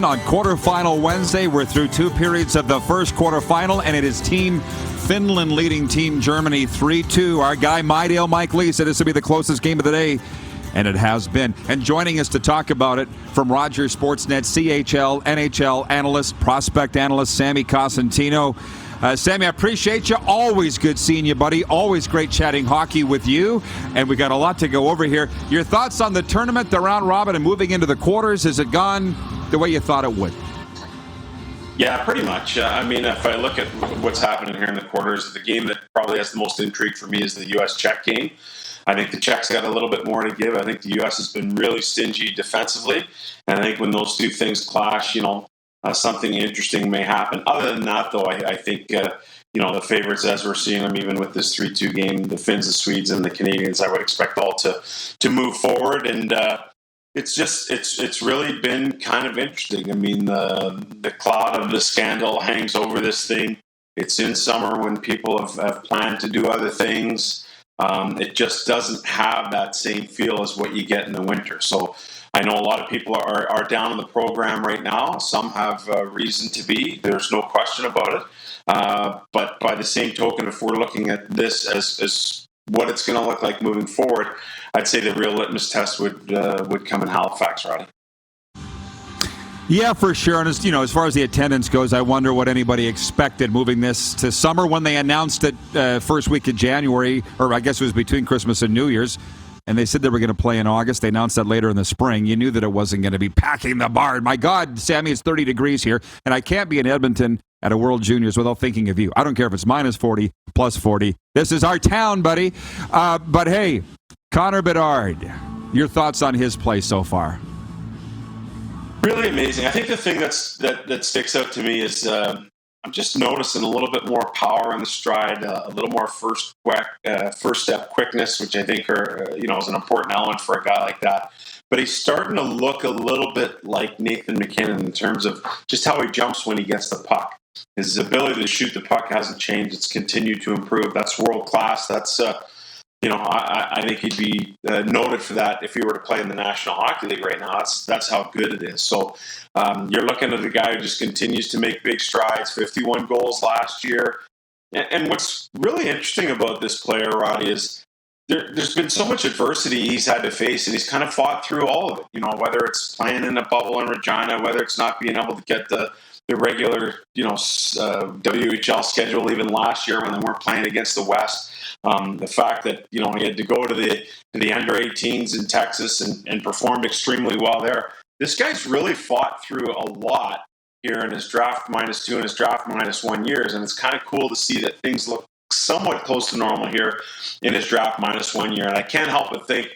On quarterfinal Wednesday, we're through two periods of the first quarterfinal, and it is Team Finland leading Team Germany 3-2. Our guy, MyDale Mike Lee, said this will be the closest game of the day, and it has been. And joining us to talk about it from Rogers Sportsnet, CHL, NHL analyst, prospect analyst, Sammy Cosentino. Sammy, I appreciate you. Always good seeing you, buddy. Always great chatting hockey with you. And we got a lot to go over here. Your thoughts on the tournament, the round robin, and moving into the quarters? Has it gone the way you thought it would? Yeah, pretty much. I mean, if I look at what's happening here in the quarters, the game that probably has the most intrigue for me is the U.S.-Czech game. I think the Czechs got a little bit more to give. I think the U.S. has been really stingy defensively. And I think when those two things clash, something interesting may happen. Other than that, though, I think, the favorites, as we're seeing them even with this 3-2 game, the Finns, the Swedes, and the Canadians, I would expect all to move forward. And it's really been kind of interesting. I mean, the cloud of the scandal hangs over this thing. It's in summer when people have planned to do other things. It just doesn't have that same feel as what you get in the winter. So I know a lot of people are down on the program right now. Some have reason to be. There's no question about it. But by the same token, if we're looking at this as what it's going to look like moving forward, I'd say the real litmus test would come in Halifax, Roddy. Yeah, for sure. And as far as the attendance goes, I wonder what anybody expected moving this to summer when they announced it first week of January, or I guess it was between Christmas and New Year's. And they said they were going to play in August. They announced that later in the spring. You knew that it wasn't going to be packing the barn. My God, Sammy, it's 30 degrees here, and I can't be in Edmonton at a World Juniors without thinking of you. I don't care if it's minus 40, plus 40. This is our town, buddy. But hey, Connor Bedard, your thoughts on his play so far? Really amazing. I think the thing that sticks out to me is I'm just noticing a little bit more power in the stride, a little more first step quickness, which I think is an important element for a guy like that. But he's starting to look a little bit like Nathan MacKinnon in terms of just how he jumps when he gets the puck. His ability to shoot the puck hasn't changed. It's continued to improve. That's world class. That's I think he'd be noted for that if he were to play in the National Hockey League right now. That's how good it is. So you're looking at a guy who just continues to make big strides, 51 goals last year. And what's really interesting about this player, Roddy, is there's been so much adversity he's had to face, and he's kind of fought through all of it. Whether it's playing in a bubble in Regina, whether it's not being able to get the regular, WHL schedule even last year when they weren't playing against the West. The fact that, he had to go to the under-18s in Texas and performed extremely well there. This guy's really fought through a lot here in his draft -2 and his draft -1 years, and it's kind of cool to see that things look somewhat close to normal here in his draft -1 year. And I can't help but think,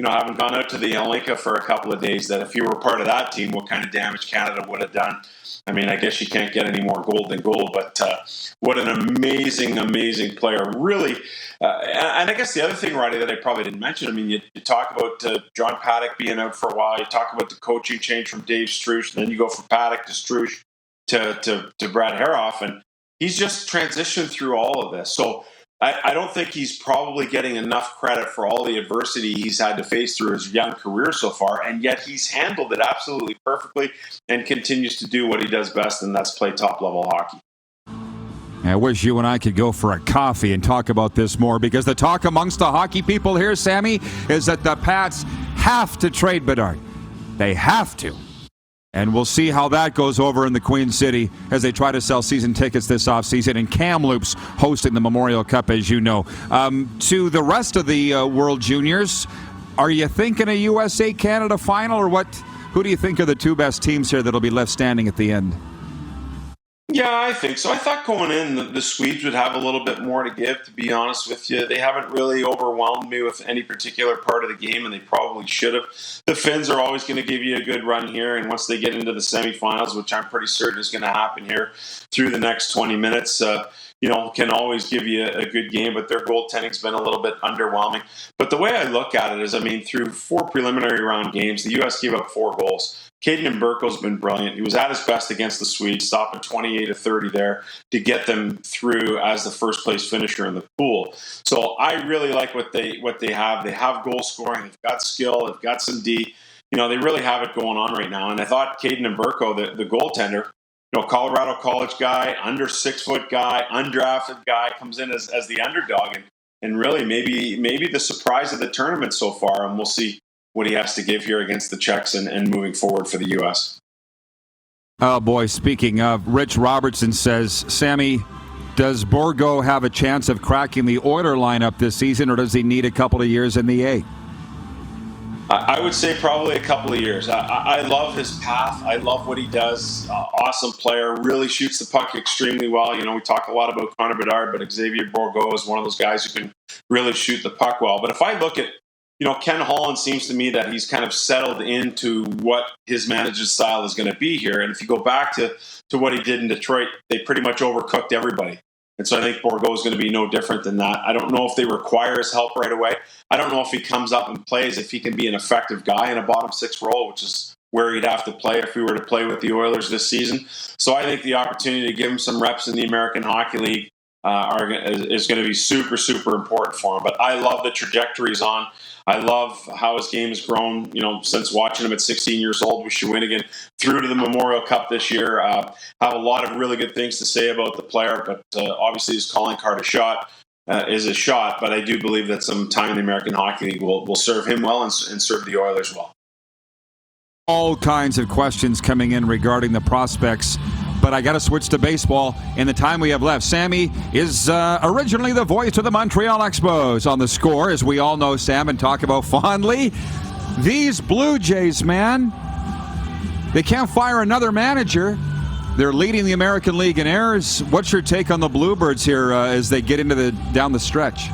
having gone out to the Olympia for a couple of days, that if you were part of that team, what kind of damage Canada would have done. I mean, I guess you can't get any more gold than gold, but what an amazing, amazing player. Really, and I guess the other thing, Roddy, that I probably didn't mention, I mean, you talk about John Paddock being out for a while. You talk about the coaching change from Dave Struch, and then you go from Paddock to Struch to Brad Haroff, and he's just transitioned through all of this. So I don't think he's probably getting enough credit for all the adversity he's had to face through his young career so far, and yet he's handled it absolutely perfectly and continues to do what he does best, and that's play top-level hockey. I wish you and I could go for a coffee and talk about this more, because the talk amongst the hockey people here, Sammy, is that the Pats have to trade Bedard. They have to. And we'll see how that goes over in the Queen City as they try to sell season tickets this offseason. And Kamloops hosting the Memorial Cup, as you know. To the rest of the World Juniors, are you thinking a USA-Canada final, or what? Who do you think are the two best teams here that'll be left standing at the end? Yeah, I think so. I thought going in, the Swedes would have a little bit more to give, to be honest with you. They haven't really overwhelmed me with any particular part of the game, and they probably should have. The Finns are always going to give you a good run here, and once they get into the semifinals, which I'm pretty certain is going to happen here through the next 20 minutes, can always give you a good game, but their goaltending's been a little bit underwhelming. But the way I look at it is, through 4 preliminary round games, the U.S. gave up 4 goals. Caden Mberko's been brilliant. He was at his best against the Swedes, stopping 28 of 30 there to get them through as the first place finisher in the pool. So I really like what they have. They have goal scoring. They've got skill. They've got some D. they really have it going on right now. And I thought Caden Borgo, the goaltender, Colorado college guy, under 6 foot guy, undrafted guy, comes in as the underdog and really maybe the surprise of the tournament so far. And we'll see what he has to give here against the Czechs and moving forward for the U.S. Oh, boy. Speaking of, Rich Robertson says, Sammy, does Borgo have a chance of cracking the Oiler lineup this season, or does he need a couple of years in the A? I would say probably a couple of years. I love his path. I love what he does. Awesome player. Really shoots the puck extremely well. We talk a lot about Connor Bedard, but Xavier Borgo is one of those guys who can really shoot the puck well. But if I look at, Ken Holland seems to me that he's kind of settled into what his manager's style is going to be here. And if you go back to what he did in Detroit, they pretty much overcooked everybody. And so I think Borgo is going to be no different than that. I don't know if they require his help right away. I don't know if he comes up and plays, if he can be an effective guy in a bottom 6 role, which is where he'd have to play if we were to play with the Oilers this season. So I think the opportunity to give him some reps in the American Hockey League is going to be super, super important for him. But I love the trajectory he's on. I love how his game has grown, since watching him at 16 years old with Shawinigan through to the Memorial Cup this year. Have a lot of really good things to say about the player, but obviously his calling card is a shot. But I do believe that some time in the American Hockey League will serve him well and serve the Oilers well. All kinds of questions coming in regarding the prospects, but I got to switch to baseball in the time we have left. Sammy is originally the voice of the Montreal Expos on The Score, as we all know Sam and talk about fondly. These Blue Jays, man, they can't fire another manager. They're leading the American League in errors. What's your take on the Bluebirds here as they get into down the stretch?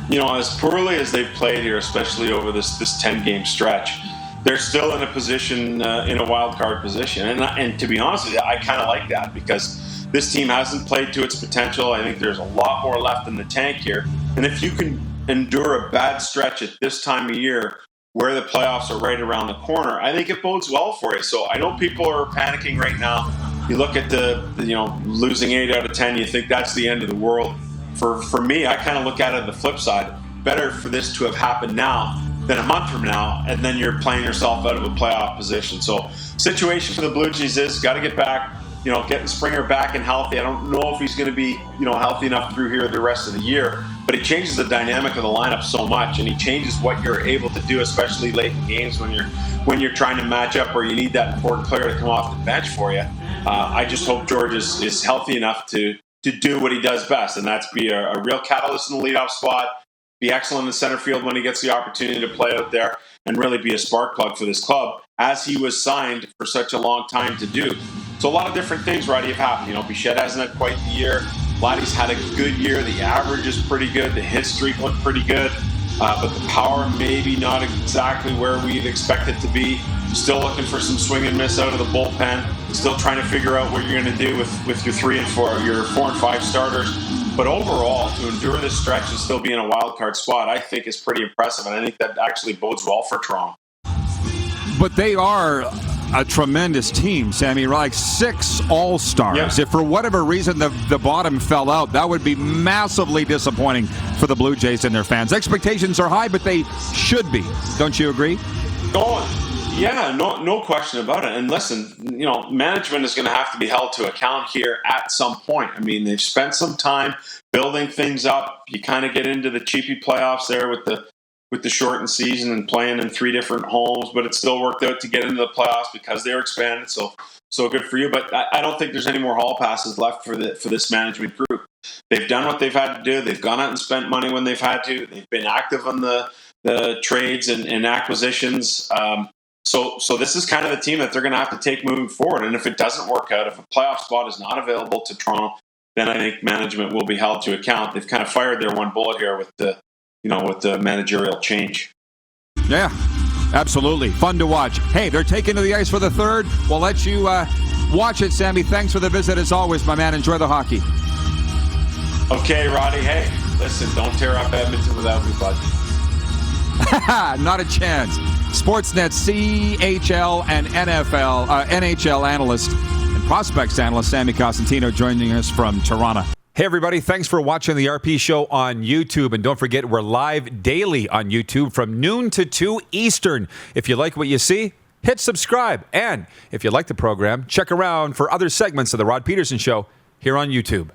As poorly as they've played here, especially over this 10-game stretch, they're still in a position, in a wild card position. And to be honest with you, I kind of like that because this team hasn't played to its potential. I think there's a lot more left in the tank here. And if you can endure a bad stretch at this time of year where the playoffs are right around the corner, I think it bodes well for you. So I know people are panicking right now. You look at the losing 8 out of 10, you think that's the end of the world. For me, I kind of look at it the flip side. Better for this to have happened now than a month from now, and then you're playing yourself out of a playoff position. So situation for the Blue Jays is got to get back, getting Springer back and healthy. I don't know if he's going to be, healthy enough through here the rest of the year, but he changes the dynamic of the lineup so much, and he changes what you're able to do, especially late in games when you're trying to match up or you need that important player to come off the bench for you. I just hope George is healthy enough to do what he does best, and that's be a real catalyst in the leadoff spot, be excellent in the center field when he gets the opportunity to play out there, and really be a spark plug for this club, as he was signed for such a long time to do. So a lot of different things, Roddy, have happened. Bichette hasn't had quite the year. Vladdy's had a good year. The average is pretty good. The hit streak looked pretty good. But the power maybe not exactly where we'd expect it to be. Still looking for some swing and miss out of the bullpen. Still trying to figure out what you're going to do with your 3 and 4, your 4 and 5 starters. But overall, to endure this stretch and still be in a wild card spot, I think is pretty impressive. And I think that actually bodes well for Toronto. But they are a tremendous team, Sammy. Like 6 all-stars. Yeah. If for whatever reason the bottom fell out, that would be massively disappointing for the Blue Jays and their fans. Expectations are high, but they should be. Don't you agree? Yeah, no question about it. And listen, management is going to have to be held to account here at some point. I mean, they've spent some time building things up. You kind of get into the cheapy playoffs there with the shortened season and playing in 3 different homes, but it still worked out to get into the playoffs because they were expanded. So good for you. But I don't think there's any more hall passes left for this management group. They've done what they've had to do. They've gone out and spent money when they've had to. They've been active on the trades and acquisitions. So this is kind of the team that they're going to have to take moving forward. And if it doesn't work out, if a playoff spot is not available to Toronto, then I think management will be held to account. They've kind of fired their one bullet here with the managerial change. Yeah, absolutely. Fun to watch. Hey, they're taking to the ice for the 3rd. We'll let you watch it, Sammy. Thanks for the visit as always, my man. Enjoy the hockey. Okay, Roddy. Hey, listen, don't tear up Edmonton without me, bud. Not a chance. Sportsnet CHL and NHL analyst and prospects analyst Sam Cosentino joining us from Toronto. Hey, everybody. Thanks for watching the RP Show on YouTube. And don't forget, we're live daily on YouTube from noon to 2 Eastern. If you like what you see, hit subscribe. And if you like the program, check around for other segments of the Rod Pedersen Show here on YouTube.